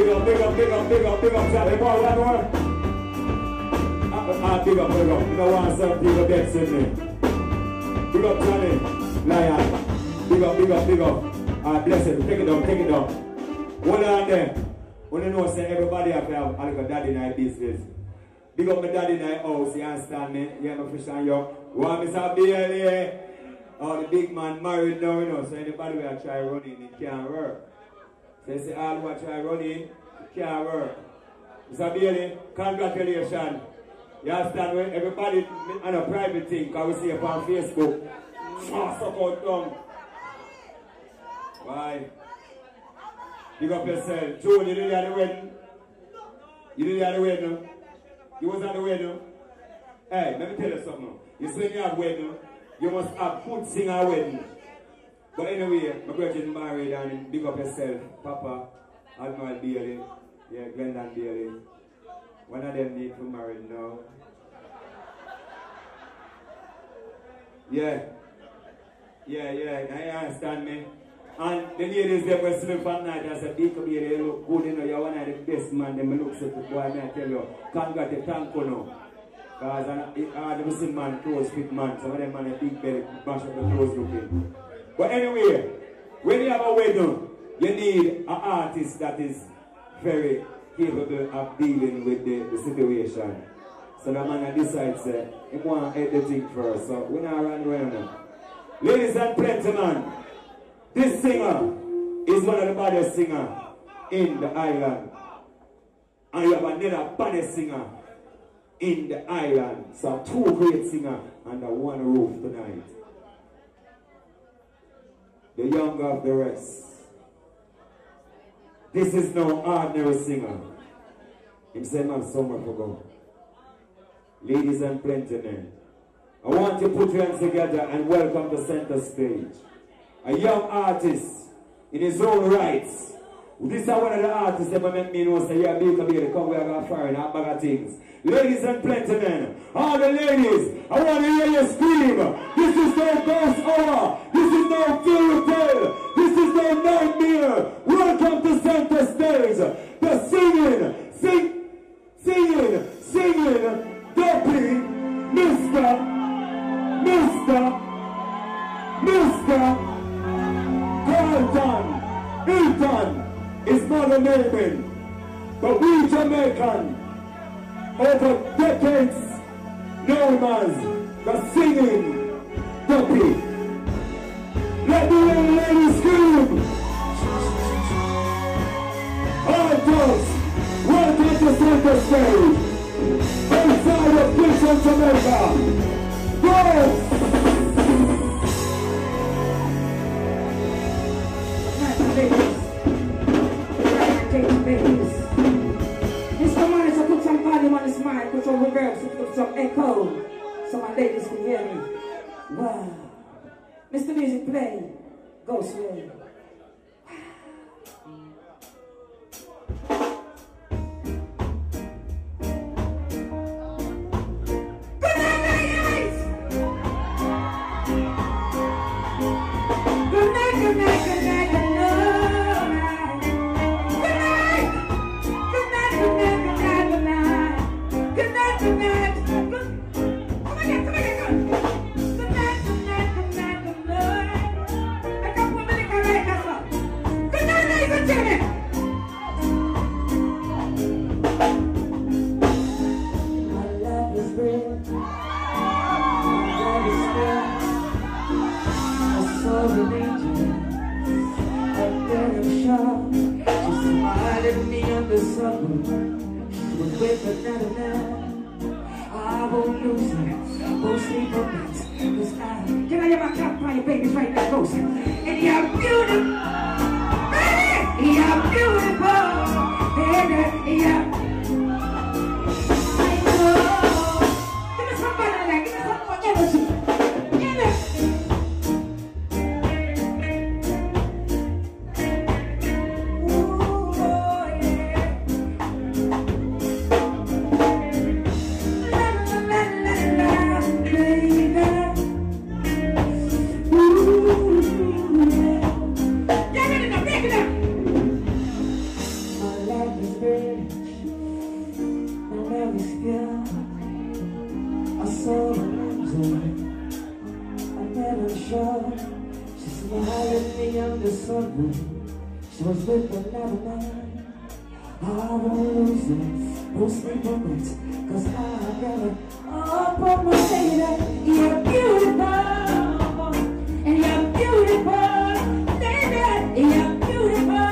big up, Charlie. Boy, that one. Big up. You know what, some people get in me. Big up, Charlie. Lion. Big up. Bless it. Take it down. Hold on there. When you know, say everybody have to have a little daddy night business. Big up my daddy night house, you understand me? You have a fish on you. Want me to be here? Oh, the big man married now, you know, so anybody will try running, it can't work. So you say, all who try running, it can't work. Mr. Bailey, congratulations. You understand me? Everybody on a private thing, because we see it on Facebook. Suck out tongue. Why? Big up yourself. June, you did at the wedding? You did at the wedding? You was at the wedding? Hey, let me tell you something. You see when you have wedding, you must have good singer wedding. But anyway, my brother married and big up yourself. Papa, Admiral Bailey, yeah, Glendon Bailey. One of them need to marry now. Yeah, I understand me. And the ladies they were sleep at night. I said, Big Bailey, you look good, you know, you're one of the best man. They look so good, boy, I tell you, congratulations, thank you now. Because the Muslim man, close fit man, some of them man a big belly, mash up the clothes looking. But anyway, when you have a wedding, you need an artist that is very capable of dealing with the situation. So the man decides, he want to the thing first. So we're not running around now. Ladies and gentlemen, this singer is one of the baddest singers in the island. And you have another baddest singer in the island. So two great singers under one roof tonight. The younger of the rest. This is no ordinary singer. Him say man somewhere for go. Ladies and gentlemen, I want you to put your hands together and welcome to center stage. A young artist in his own rights. This is one of the artists that make me know say, yeah, Big Bailey, come we are going to fire and a bag of things. Ladies and gentlemen, all the ladies, I want to hear you scream. This is no ghost hour. This is no fairy tale. This is no nightmare. Welcome to center stage. The singing, Duppy, Mr. Carlton, Hilton is not a name, but we Jamaican, over decades, known as the singing Duppy. Let the young ladies scream. All dogs, welcome to center stage. Outside of Kingston, Jamaica. Go! Ladies. This command is to put some volume on this mic, put some reverb, put some echo, so my ladies can hear me. Wow. Mr. Music play. Go swing. is here. I saw her angel. I met her sure. She smiled at me on the sunroof. She was with another man. I won't lose it, won't sleep on it, 'cause I got it up on my head. You're beautiful, and you're beautiful, baby. You're beautiful.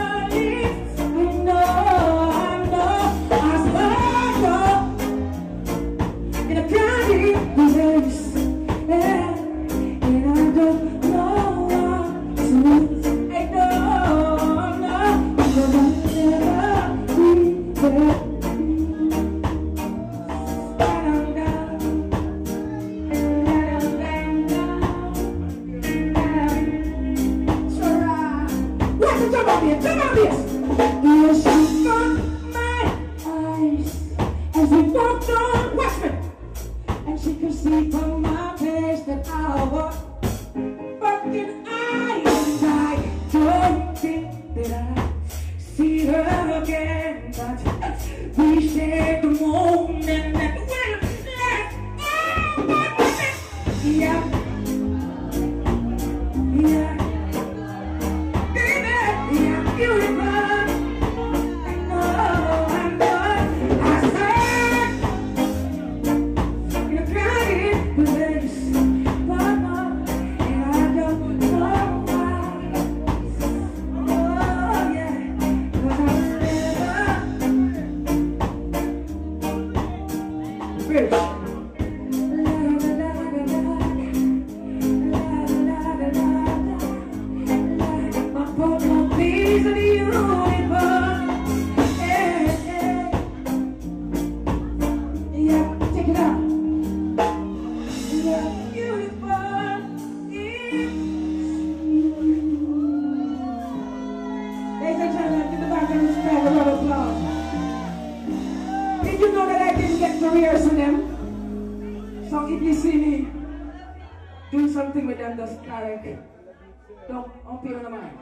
Don't pay no mind.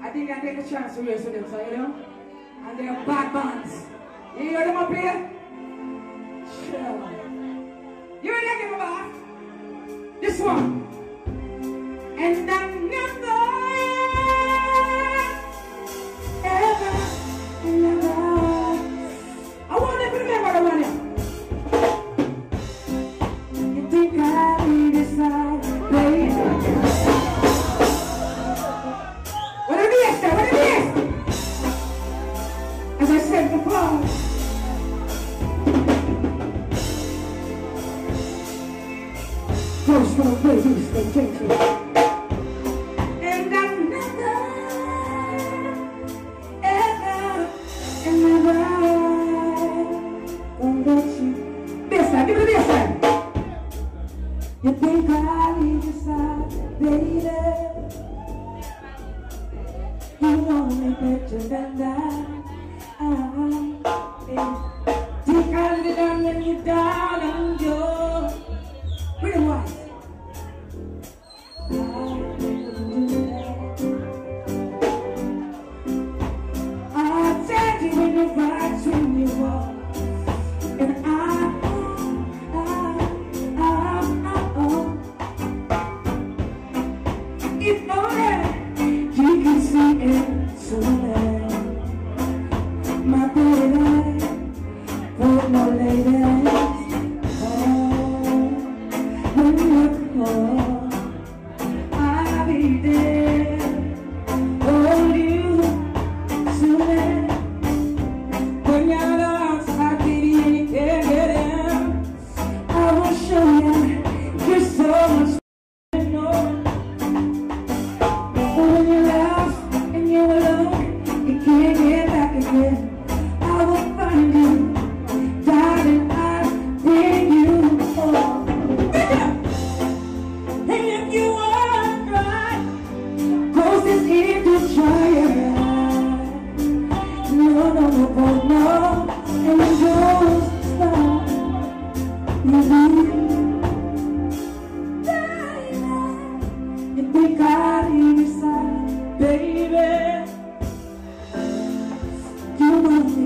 I think I take a chance to race with them, so you know? And they are bad bands. You hear them up here? Sure. You ready to give them back? This one. And I never, ever, I want them to remember the one here. You think I leave this side, baby? As I said before, those little babies, they take you. And I'm never, ever, and never gonna let you. Baseline, give me the baseline. You think I leave your side, baby? You know me better than that. Think I'll be down when you're down and you're pretty wise. I'll tell you when you rise when you walk. And if only you can see it so my baby, for my ladies, when you call, I'll be there, hold you soon. When you're lost, I'll give you any care. I will show you, you're so much more. When you're lost and you're alone, you can't get back again.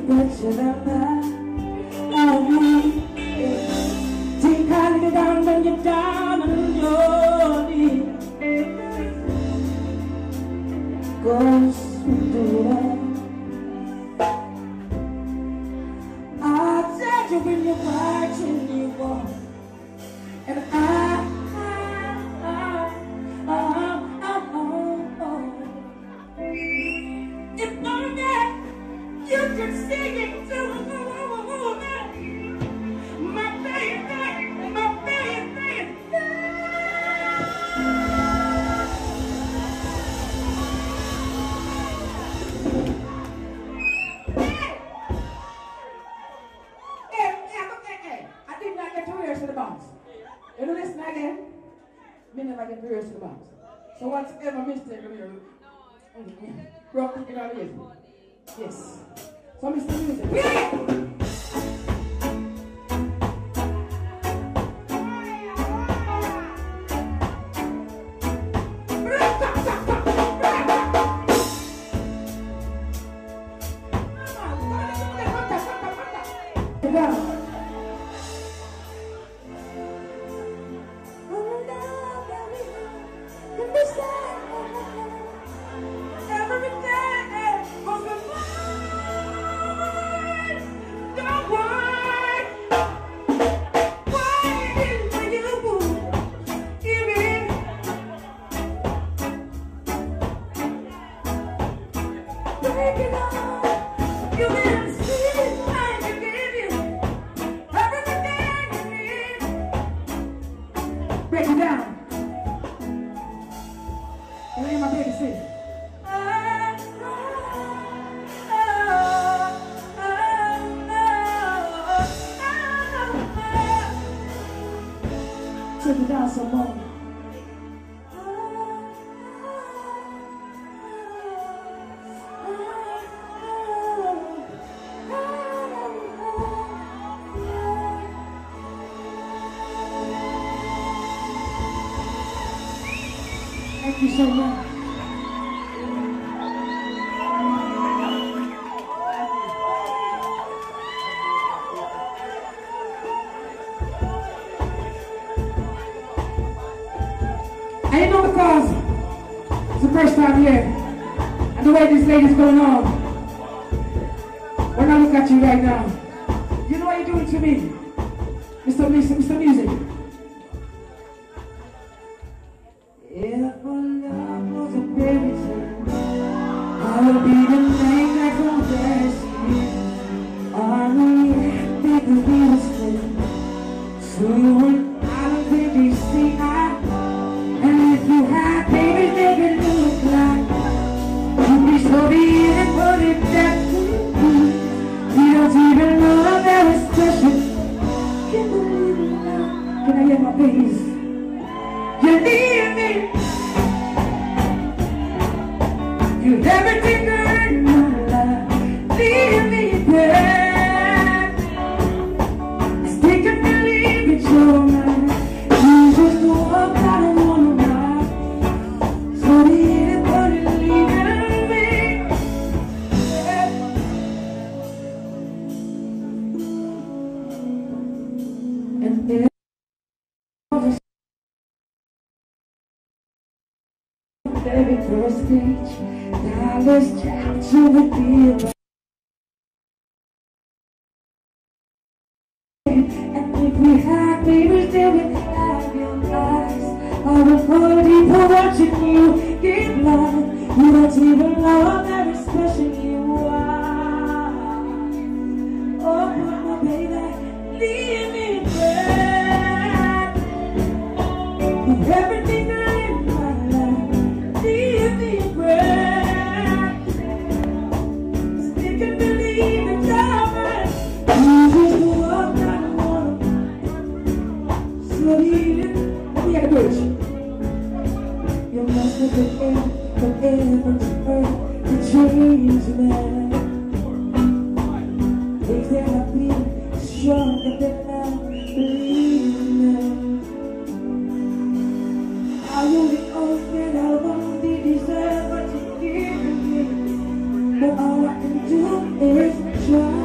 Better than that, I need you're down on your knees. Go through that. I said you when you're watching you walk, and if only you could sing it to my baby, my baby. I did not get to rehearse to the bounce. You know listen again? Me never get to rehearse to the bounce. So whatever mistake you do, broke it out of yes. So Mr. Music. Yeah! Break it down. And then my baby sing. Take it down some more. Thank you so much. I didn't know because it's the first time here, and the way this lady's going on. When I look at you right now, you know what you're doing to me, Mr. Music. If our love was a fairy tale, I would be the name that compares to you. I know they could be the same. So when I don't think they see eye, and if you had baby, they could look like you'd be so beautiful if that's true. You don't even know I'm very special. Can't believe it now. Can I hear my babies? You need me. You everything good in my life. Leave me back. I still can't believe it's your mind. You just know what I don't wanna ride. So anybody leaving me. And then very first speech, now let's jump to the deal. And if we had babies, they would have your eyes. I would fall deeper watching you get blind. You don't even know how very special you are. Oh, my baby, leave me back. With everything in my life, leave me back. Still can't believe it's over. You just walk out on me. So let me get a bridge. You must have been in from heaven to earth to change me. Things that I feel stronger than I believe in them. I really hope that I won't be deserve what you give me. But all I can do is try.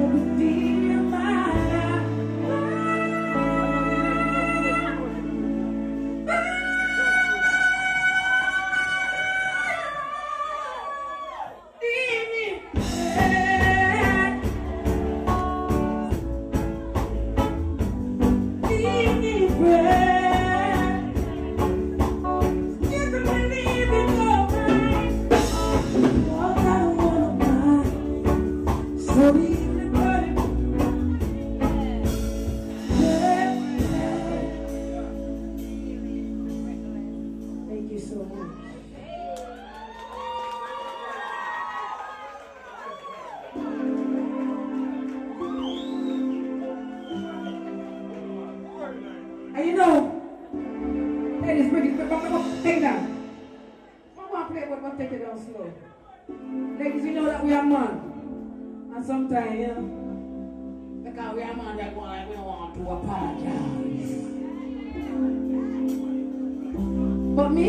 Everything in my life. Ladies, you know that we are man. And sometimes, you know, because we are man that go like we don't want to apologize. But me,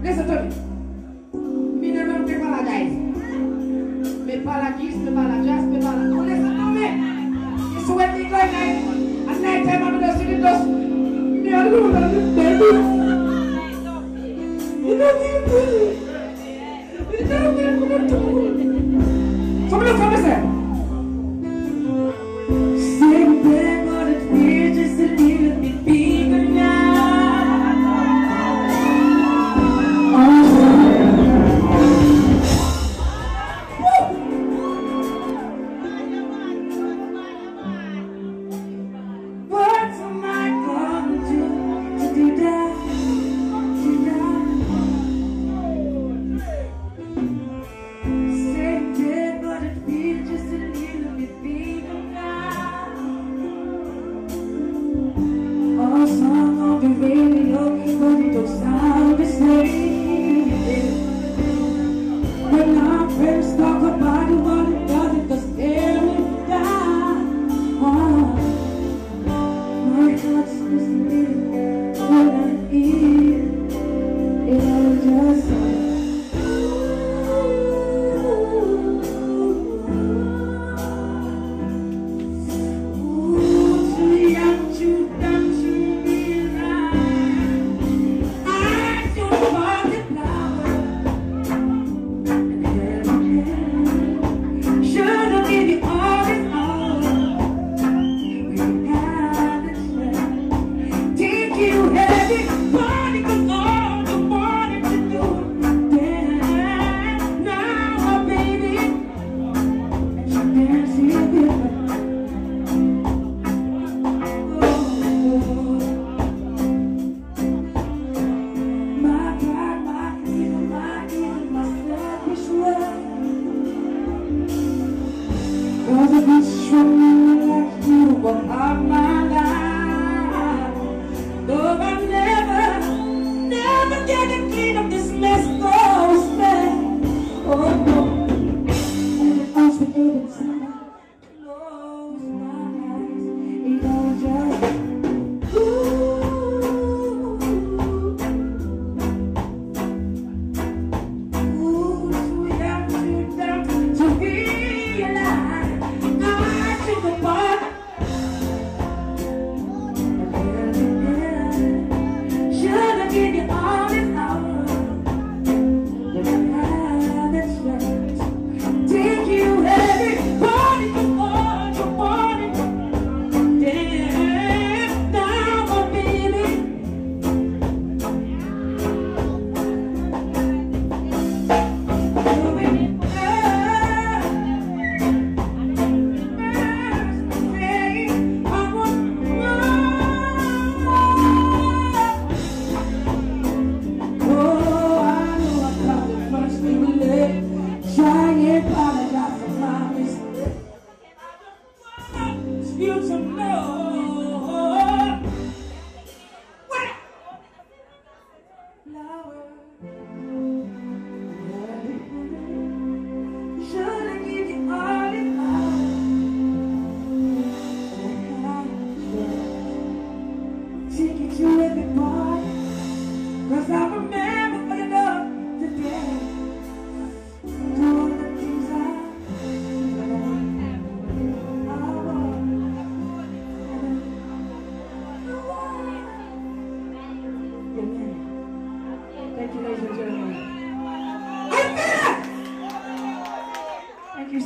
listen to me. Me never apologize. Me apologize. Oh, listen to me. It's when me go at night time I'm just sitting just. Me alone and the baby. You know me, baby. You know me, I'm going to do. So me look at me say. Same thing, but it's weird just a little bit bigger now.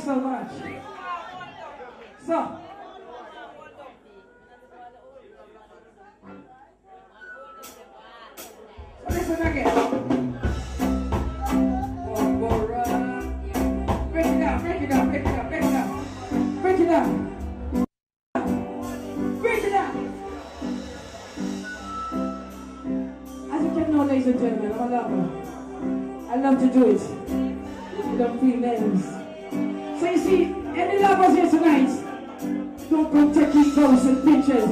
So much. So, listen again. Break it down, break it down, break it down, break it down. Break it down. Break it down. As you can know, ladies and gentlemen, I'm a lover. I love to do it with the females. So you see, any lovers here tonight, don't come taking photos and pictures.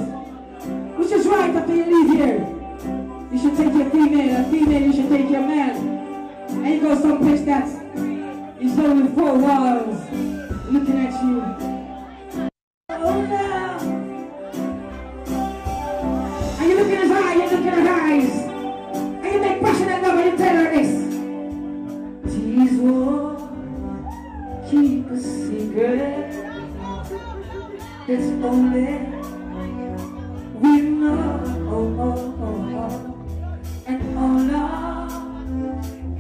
Which is right after you leave here. You should take your female, and female you should take your man. And you go someplace that's He's there with 4 walls, looking at you. Oh now. And you look in his eye, you look in her eyes. And you make passionate love and you tell her this. These walls keep a secret. That's only we know. And all our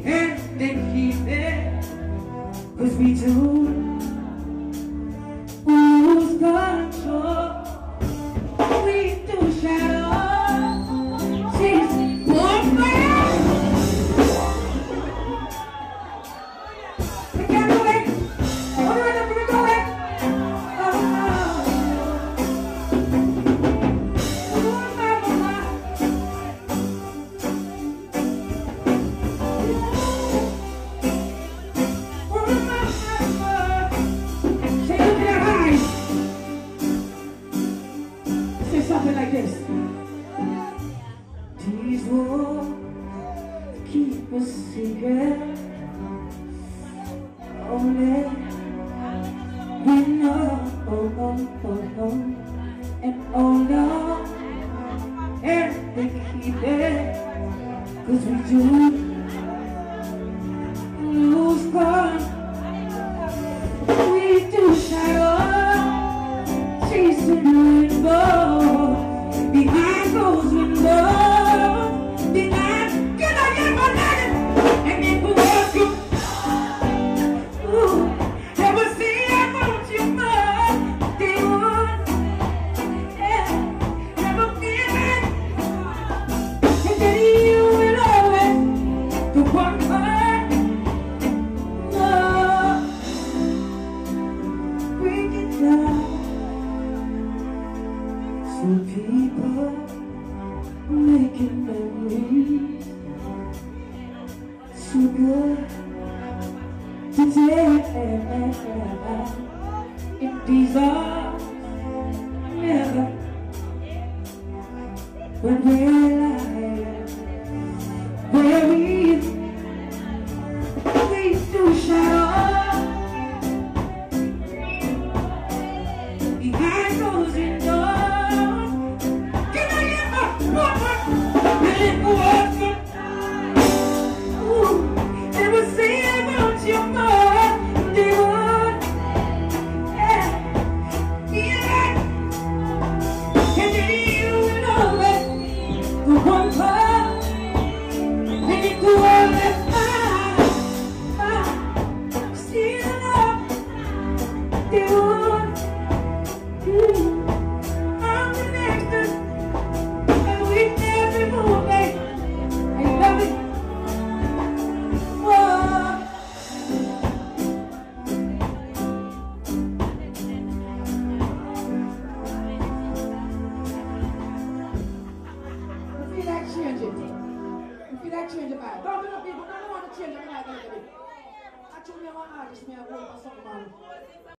and they keep it. 'Cause we do lose control. We do shadow. She's one man. We can't do it. All right, I'm gonna do it. Oh no. Something like this. These walls keep a secret. Only we know. And oh no, and they keep it. 'Cause we do lose God. We do shadow. Chasing the rainbow. Behind those windows, behind, can I get my name? And if we walk you, ooh, never see I want you more. They would, yeah, never feel it. And then you will always the one part. No, bring it down. Some people making memories so good today. And these are never when we're alive, where we do shadow behind those windows. Never say about your mom, they would, yeah, and then you know it, the one part, and it go on and still up, they would, I'm the next one. Change your mind. Don't do no people, don't want to change your mind. I told me I'm an artist, me I go for something.